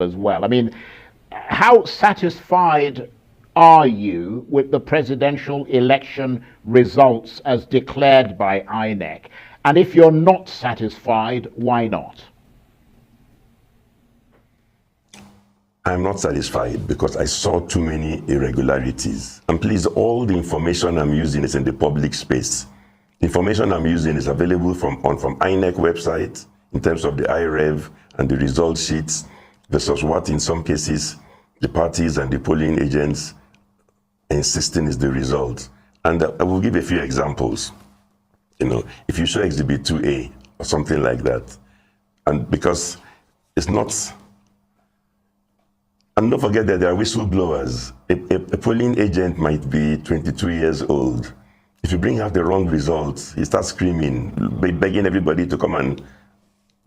as well. I mean, how satisfied are you with the presidential election results as declared by INEC? And if you're not satisfied, why not? I'm not satisfied because I saw too many irregularities. And please, all the information I'm using is in the public space. The information I'm using is available from INEC website in terms of the IREV and the result sheets versus what in some cases the parties and the polling agents are insisting is the result. And I will give a few examples. You know, if you show Exhibit 2A or something like that, and because it's not. And don't forget that there are whistleblowers. A polling agent might be 22 years old. If you bring out the wrong results, he starts screaming, begging everybody to come and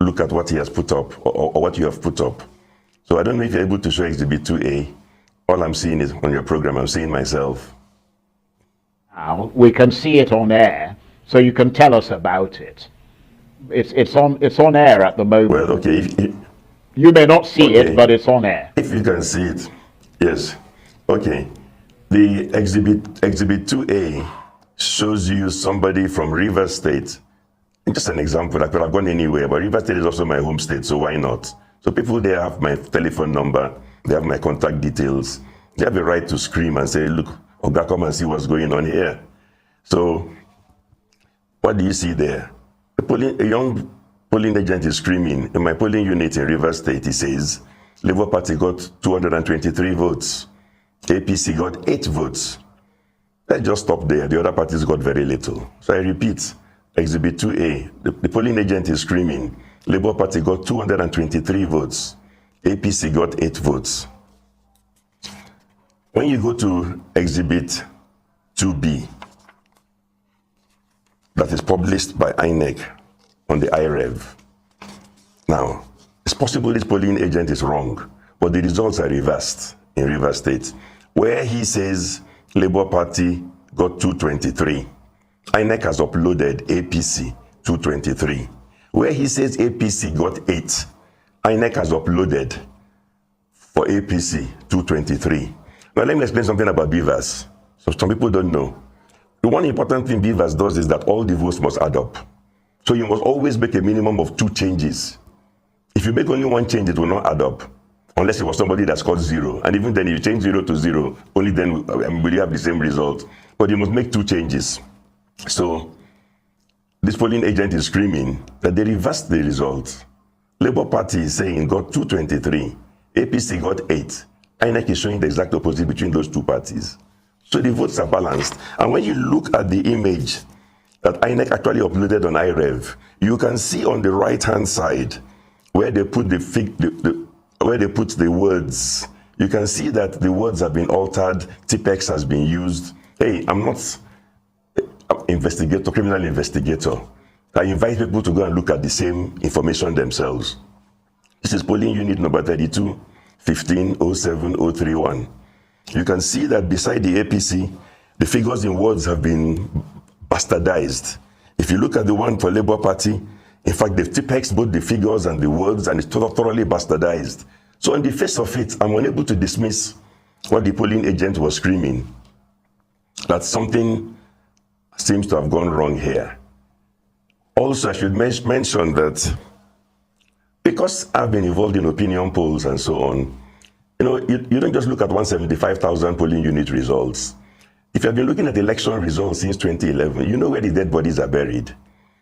look at what he has put up or what you have put up. So I don't know if you're able to show Exhibit 2A. All I'm seeing is on your program, I'm seeing myself. Now, we can see it on air, so you can tell us about it. It's on air at the moment. Well, okay. You may not see it, but it's on air. If you can see it, yes. Okay. The Exhibit 2A shows you somebody from Rivers State. Just an example, that could have gone anywhere, but Rivers State is also my home state, so why not? So people there have my telephone number, they have my contact details. They have a right to scream and say, look, Oga, come and see what's going on here. So what do you see there? A young polling agent is screaming. In my polling unit in Rivers State, he says, Labour Party got 223 votes. APC got 8 votes. Let's just stop there. The other parties got very little. So I repeat, Exhibit 2A, the polling agent is screaming. Labour Party got 223 votes. APC got 8 votes. When you go to Exhibit 2B, that is published by INEC on the IREV. Now, it's possible this polling agent is wrong, but the results are reversed in Rivers State, where he says Labour Party got 223. INEC has uploaded APC 223. Where he says APC got 8, INEC has uploaded for APC 223. Now let me explain something about Beavers. So some people don't know. The one important thing Beavers does is that all the votes must add up. So you must always make a minimum of 2 changes. If you make only 1 change, it will not add up. Unless it was somebody that scored 0. And even then, if you change 0 to 0, only then will you have the same result. But you must make 2 changes. So this polling agent is screaming that they reversed the result. Labour Party is saying got 223. APC got 8. INEC is showing the exact opposite between those 2 parties. So the votes are balanced. And when you look at the image that INEC actually uploaded on IREV, you can see on the right-hand side where they put the words. You can see that the words have been altered. TPEX has been used. Hey, I'm not an criminal investigator. I invite people to go and look at the same information themselves. This is polling unit number 32, 15 07 031. You can see that beside the APC, the figures in words have been bastardized. If you look at the one for Labour Party, in fact, they've TPEX both the figures and the words, and it's thoroughly bastardized. So on the face of it, I'm unable to dismiss what the polling agent was screaming, that something seems to have gone wrong here. Also, I should mention that because I've been involved in opinion polls and so on, you don't just look at 175,000 polling unit results. If you've been looking at election results since 2011, you know where the dead bodies are buried.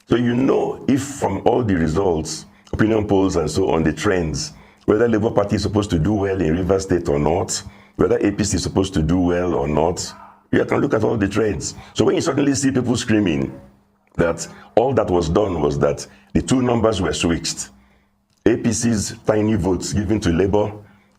So you know if from all the results, opinion polls and so on, the trends, whether Labour Party is supposed to do well in Rivers State or not, whether APC is supposed to do well or not, you can look at all the trends. So when you suddenly see people screaming that all that was done was that the 2 numbers were switched, APC's tiny votes given to Labour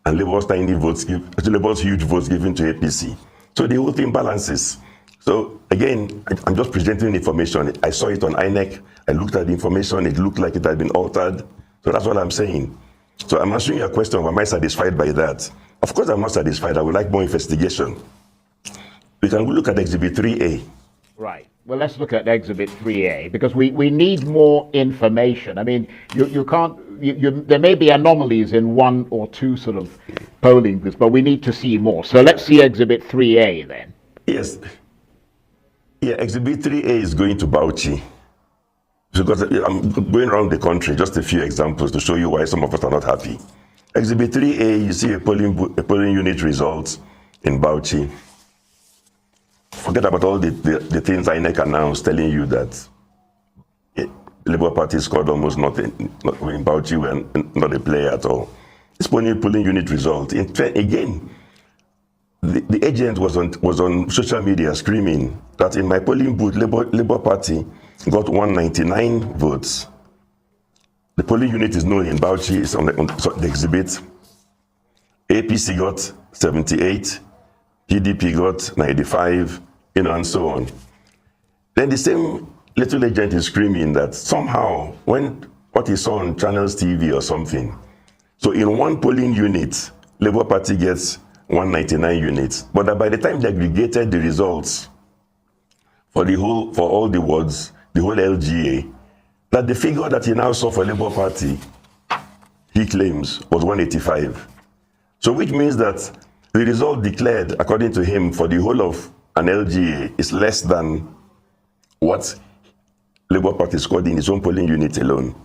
and Labour's tiny votes, Labour's huge votes given to APC. So the whole thing balances. So again, I'm just presenting information. I saw it on INEC. I looked at the information. It looked like it had been altered. So that's what I'm saying. So I'm answering your question, am I satisfied by that? Of course I'm not satisfied. I would like more investigation. We can look at Exhibit 3A. Right. Well, let's look at Exhibit 3A because we need more information. I mean, you can't, there may be anomalies in one or two sort of polling booths, but we need to see more. So let's see Exhibit 3A then. Yes. Yeah, Exhibit 3A is going to Bauchi. Because I'm going around the country, just a few examples to show you why some of us are not happy. Exhibit 3A, you see a polling unit results in Bauchi. Forget about all the things INEC announced telling you that the Labour Party scored almost nothing. In Bauchi, we're not a player at all. This polling unit result, again, the agent was on social media screaming that in my polling booth, Labour Party got 199 votes. The polling unit is known in Bauchi, it's on the exhibit. APC got 78, PDP got 95, and so on. Then the same little agent is screaming that somehow, what he saw on Channels TV or something, so in one polling unit, Labour Party gets 199 units, but that by the time they aggregated the results for all the wards, the whole LGA, that the figure that he now saw for Labour Party, he claims, was 185. So which means that the result declared, according to him, for the whole of an LGA is less than what Labour Party scored in his own polling unit alone.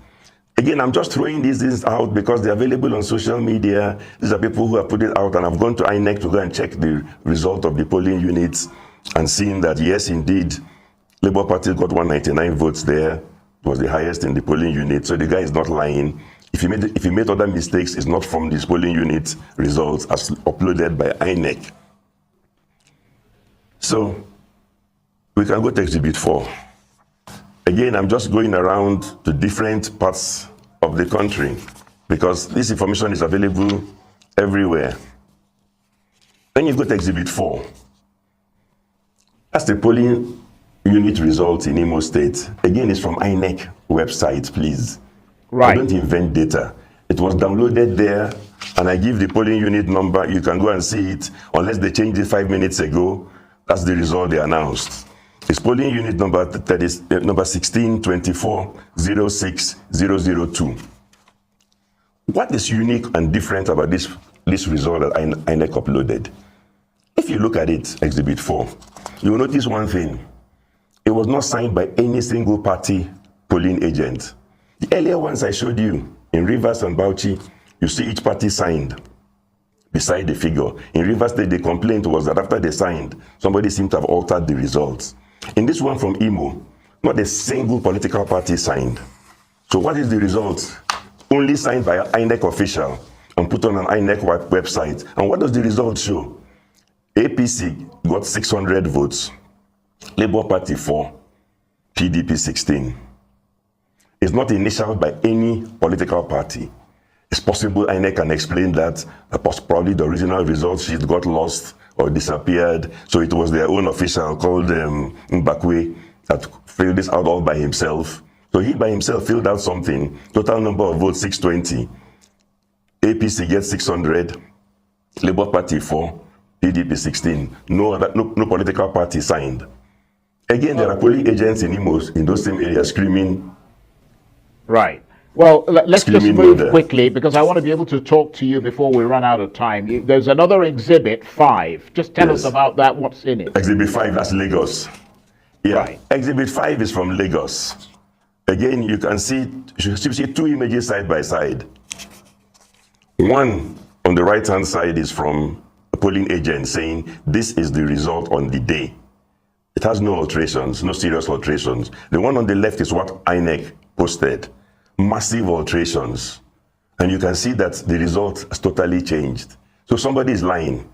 Again, I'm just throwing these things out because they're available on social media. These are people who have put it out, and I've gone to INEC to go and check the result of the polling units and seen that, yes, indeed, Labour Party got 199 votes there. It was the highest in the polling unit, so the guy is not lying. If he made other mistakes, it's not from this polling unit results as uploaded by INEC. So we can go to Exhibit 4. Again, I'm just going around to different parts of the country because this information is available everywhere. Then you go to Exhibit 4. That's the polling unit results in Imo State. Again, it's from INEC website, please. Right. I don't invent data. It was downloaded there, and I give the polling unit number. You can go and see it, unless they changed it 5 minutes ago. That's the result they announced. It's polling unit number 1624-06002. What is unique and different about this result that INEC uploaded? If you look at it, Exhibit 4, you will notice one thing. It was not signed by any single party polling agent. The earlier ones I showed you, in Rivers and Bauchi, you see each party signed beside the figure. In Rivers State, the complaint was that after they signed, somebody seemed to have altered the results. In this one from Imo, not a single political party signed. So what is the result? Only signed by an INEC official and put on an INEC website. And what does the result show? APC got 600 votes. Labour Party 4, PDP 16. It's not initialed by any political party. It's possible INEC can explain that probably the original result sheet got lost or disappeared, so it was their own official called Mbakwe that filled this out all by himself. So he by himself filled out something. Total number of votes 620. APC gets 600. Labour Party 4, PDP 16. No political party signed. Again, there are polling agents in Imo in those same areas screaming. Right. Well, let's just move quickly because I want to be able to talk to you before we run out of time. There's another Exhibit 5. Just tell us about that. What's in it? Exhibit 5, that's Lagos. Yeah. Right. Exhibit 5 is from Lagos. Again, you see two images side by side. One on the right-hand side is from a polling agent saying this is the result on the day. It has no alterations, no serious alterations. The one on the left is what INEC posted. Massive alterations. And you can see that the result has totally changed. So somebody is lying.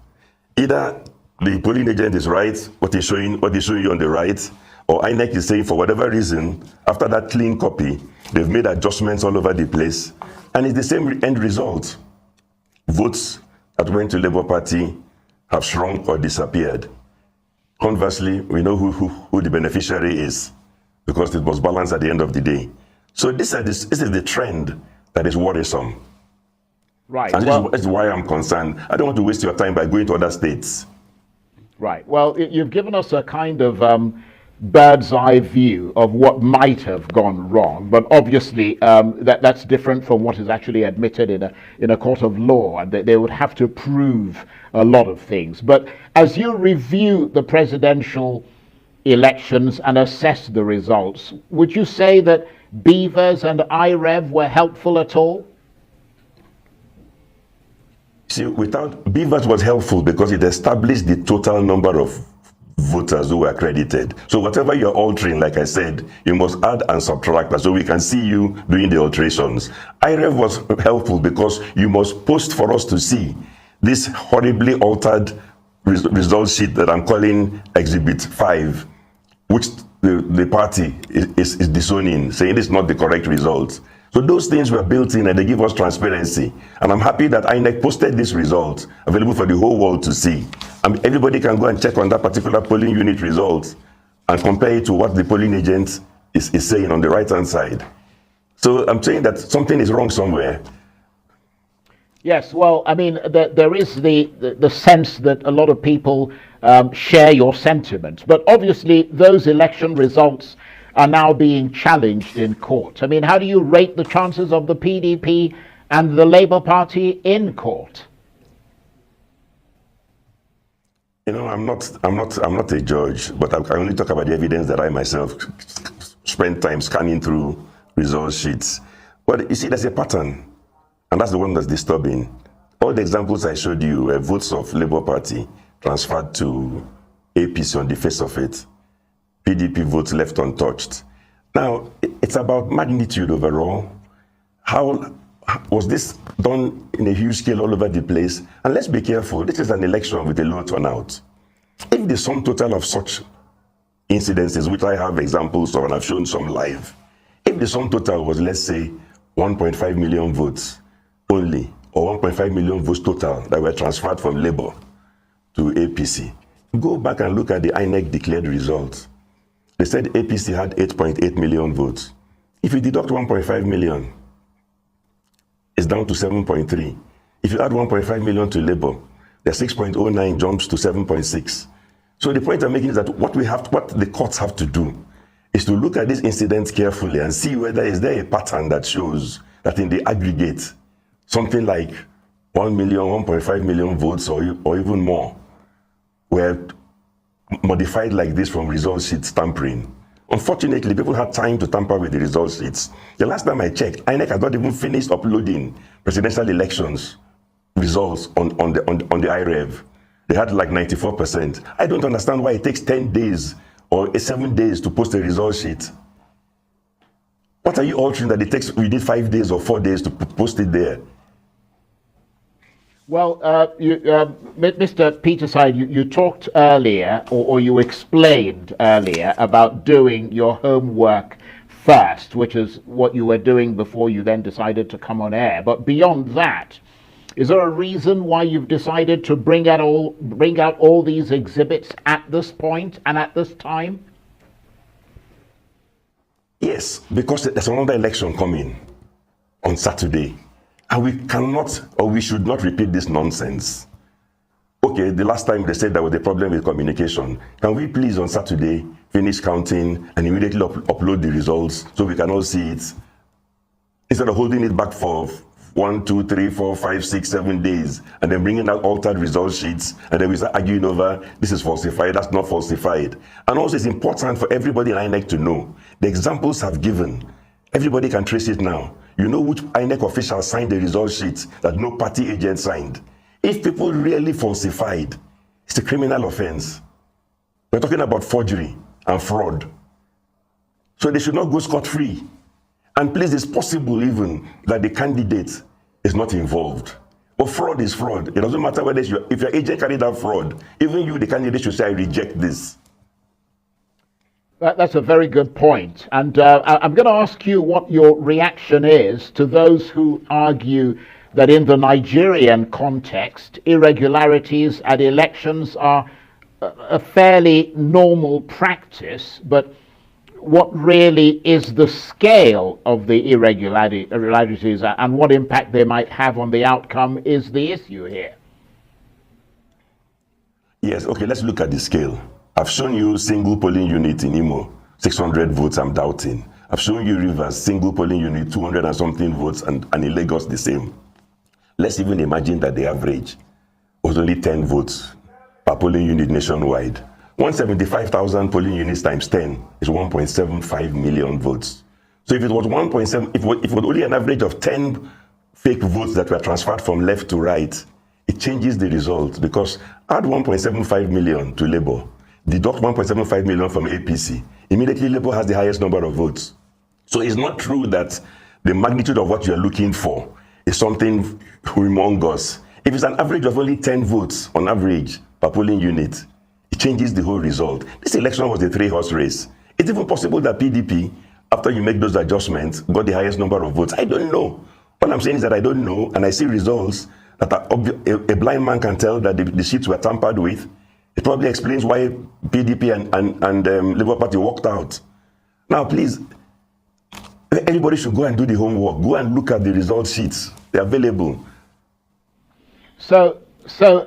Either the polling agent is right, what he's showing you on the right, or INEC is saying for whatever reason, after that clean copy, they've made adjustments all over the place. And it's the same end result. Votes that went to Labour Party have shrunk or disappeared. Conversely, we know who the beneficiary is because it was balanced at the end of the day. So this is the trend that is worrisome. Right. And this is why I'm concerned. I don't want to waste your time by going to other states. Right. Well, you've given us a kind of bird's eye view of what might have gone wrong, but obviously that's different from what is actually admitted in a court of law, and they would have to prove a lot of things. But as you review the presidential elections and assess the results, would you say that Beavers and IRF were helpful at all? See, without Beavers was helpful because it established the total number of voters who were accredited. So whatever you're altering, like I said, you must add and subtract so we can see you doing the alterations. IRF was helpful because you must post for us to see this horribly altered result sheet that I'm calling Exhibit 5, which the party is disowning, saying it's not the correct result. So those things were built in and they give us transparency. And I'm happy that INEC posted this result available for the whole world to see. And everybody can go and check on that particular polling unit result and compare it to what the polling agent is saying on the right-hand side. So I'm saying that something is wrong somewhere. Yes, well, I mean, there is the sense that a lot of people share your sentiments. But obviously, those election results are now being challenged in court. I mean, how do you rate the chances of the PDP and the Labour Party in court? You know, I'm not a judge, but I can only talk about the evidence that I myself spent time scanning through result sheets. But you see, there's a pattern, and that's the one that's disturbing. All the examples I showed you were votes of Labour Party transferred to APC on the face of it. PDP votes left untouched. Now, it's about magnitude overall. How was this done in a huge scale all over the place? And let's be careful, this is an election with a low turnout. If the sum total of such incidences, which I have examples of and I've shown some live, if the sum total was, let's say, 1.5 million votes only, or 1.5 million votes total that were transferred from Labour to APC, go back and look at the INEC declared results. They said APC had 8.8 million votes. If you deduct 1.5 million, it's down to 7.3. If you add 1.5 million to Labour, the 6.09 jumps to 7.6. So the point I'm making is that what the courts have to do is to look at these incidents carefully and see whether is there a pattern that shows that in the aggregate, something like 1 million, 1.5 million votes or even more were modified like this from result sheet tampering. Unfortunately, people had time to tamper with the result sheets. The last time I checked, INEC had not even finished uploading presidential elections results on the IRF. They had like 94%. I don't understand why it takes 10 days or 7 days to post a result sheet. What are you altering that it takes, we did 5 days or 4 days to post it there? Well, Mr. Peterside, you talked earlier, or you explained earlier about doing your homework first, which is what you were doing before you then decided to come on air. But beyond that, is there a reason why you've decided to bring out all these exhibits at this point and at this time? Yes, because there's another election coming on Saturday. And we cannot, or we should not repeat this nonsense. Okay, the last time they said there was a problem with communication. Can we please on Saturday finish counting and immediately upload the results so we can all see it? Instead of holding it back for 1, 2, 3, 4, 5, 6, 7 days and then bringing out altered result sheets and then we start arguing over this is falsified, that's not falsified. And also it's important for everybody in INEC to know the examples I've given. Everybody can trace it now. You know which INEC official signed the result sheet that no party agent signed. If people really falsified, it's a criminal offense. We're talking about forgery and fraud. So they should not go scot-free. And please, it's possible even that the candidate is not involved. But fraud is fraud. It doesn't matter whether if your agent carried out fraud, even you, the candidate, should say, I reject this. That's a very good point. And I'm going to ask you what your reaction is to those who argue that in the Nigerian context, irregularities at elections are a fairly normal practice, but what really is the scale of the irregularities and what impact they might have on the outcome is the issue here. Yes, okay, let's look at the scale. I've shown you single polling unit in Imo, 600 votes, I'm doubting. I've shown you Rivers, single polling unit, 200 and something votes, and in Lagos the same. Let's even imagine that the average was only 10 votes per polling unit nationwide. 175,000 polling units times 10 is 1.75 million votes. So if it was 1.7, if it was only an average of 10 fake votes that were transferred from left to right, it changes the result, because add 1.75 million to Labour, deduct 1.75 million from APC, immediately Labour has the highest number of votes. So it's not true that the magnitude of what you're looking for is something humongous. If it's an average of only 10 votes on average per polling unit, it changes the whole result. This election was a three-horse race. It's even possible that PDP, after you make those adjustments, got the highest number of votes. I don't know. What I'm saying is that I don't know, and I see results that are a blind man can tell that the sheets were tampered with. It probably explains why PDP and Labour Party walked out. Now, please, everybody should go and do the homework. Go and look at the result sheets. They're available. So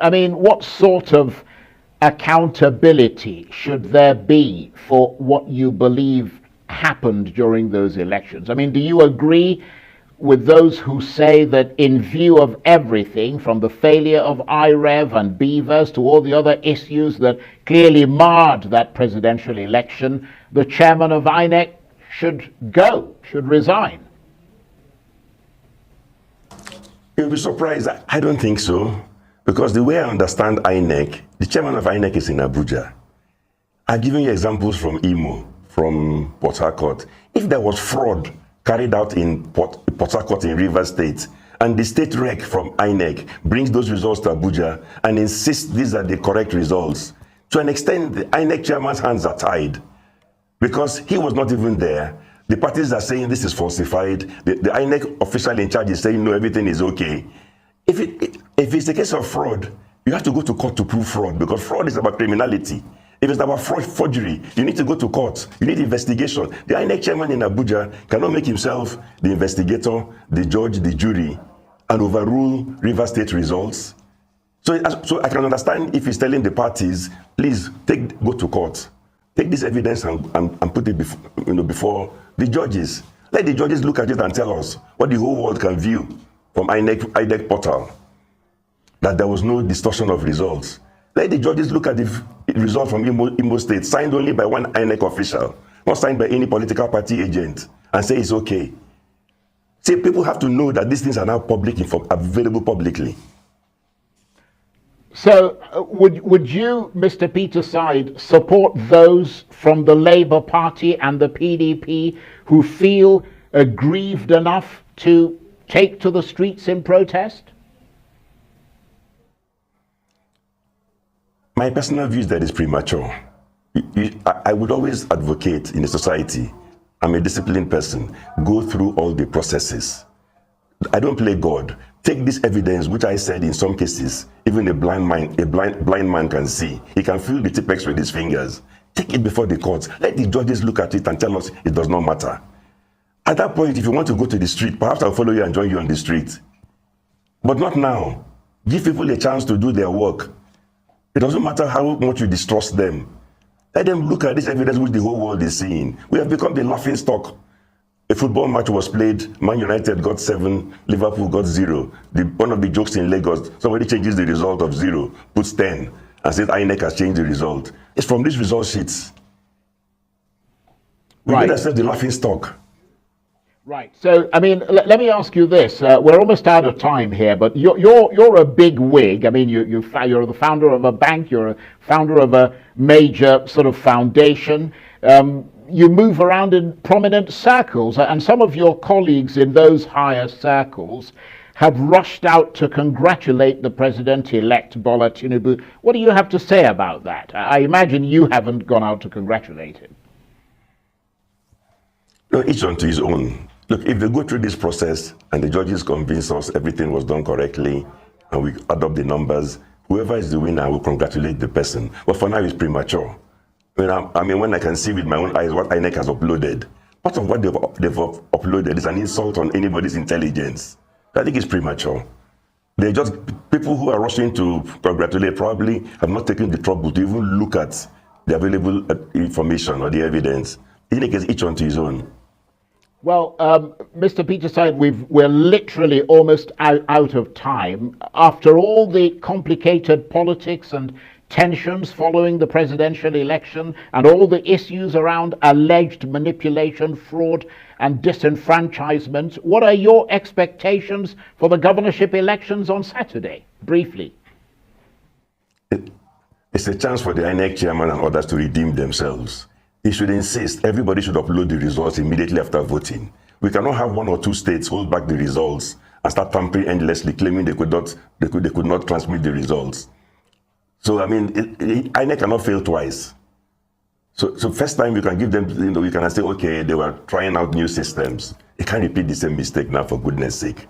I mean, what sort of accountability should there be for what you believe happened during those elections? I mean, do you agree with those who say that in view of everything, from the failure of IREV and Beavers to all the other issues that clearly marred that presidential election, the chairman of INEC should resign? You'll be surprised. I don't think so. Because the way I understand INEC, the chairman of INEC is in Abuja. I've given you examples from Imo, from Port Harcourt. If there was fraud carried out in Port Harcourt in Rivers State, and the state rec from INEC brings those results to Abuja and insists these are the correct results, to an extent, the INEC chairman's hands are tied, because he was not even there. The parties are saying this is falsified. The INEC official in charge is saying, no, everything is okay. If it's a case of fraud, you have to go to court to prove fraud, because fraud is about criminality. If it's about forgery, you need to go to court. You need investigation. The INEC chairman in Abuja cannot make himself the investigator, the judge, the jury, and overrule River State results. So I can understand if he's telling the parties, please go to court. Take this evidence and put it before the judges. Let the judges look at it and tell us what the whole world can view from INEC portal, that there was no distortion of results. Let the judges look at the result from Imo State, signed only by one INEC official, not signed by any political party agent, and say it's okay. See, people have to know that these things are now available publicly. So would you, Mr. Peter Side, support those from the Labour Party and the PDP who feel aggrieved enough to take to the streets in protest? My personal view is that it's premature. I would always advocate in a society, I'm a disciplined person, go through all the processes. I don't play God. Take this evidence, which I said in some cases, even a blind man can see. He can feel the tipex with his fingers. Take it before the courts. Let the judges look at it and tell us it does not matter. At that point, if you want to go to the street, perhaps I'll follow you and join you on the street. But not now. Give people a chance to do their work. It doesn't matter how much you distrust them. Let them look at this evidence which the whole world is seeing. We have become the laughing stock. A football match was played, Man United got 7, Liverpool got 0. One of the jokes in Lagos, somebody changes the result of 0, puts 10, and says INEC has changed the result. It's from these result sheets. We made ourselves the laughing stock. Right. So, I mean, let me ask you this. We're almost out of time here, but you're a big wig. I mean, you're the founder of a bank. You're a founder of a major sort of foundation. You move around in prominent circles, and some of your colleagues in those higher circles have rushed out to congratulate the president-elect Bola Tinubu. What do you have to say about that? I imagine you haven't gone out to congratulate him. No, each one to his own. Look, if they go through this process and the judges convince us everything was done correctly and we adopt the numbers, whoever is the winner will congratulate the person. But for now, it's premature. I mean, when I can see with my own eyes what INEC has uploaded, part of what they've uploaded is an insult on anybody's intelligence. I think it's premature. They're just people who are rushing to congratulate probably have not taken the trouble to even look at the available information or the evidence. INEC is each on to his own. Well, Mr. Peter said we're literally almost out of time. After all the complicated politics and tensions following the presidential election and all the issues around alleged manipulation, fraud and disenfranchisement, what are your expectations for the governorship elections on Saturday? Briefly. It's a chance for the INEC chairman and others to redeem themselves. He should insist everybody should upload the results immediately after voting. We cannot have 1 or 2 states hold back the results and start tampering endlessly, claiming they could not transmit the results. So I mean, INEC cannot fail twice. So first time you can give them, you can say, okay, they were trying out new systems. You can't repeat the same mistake now, for goodness sake.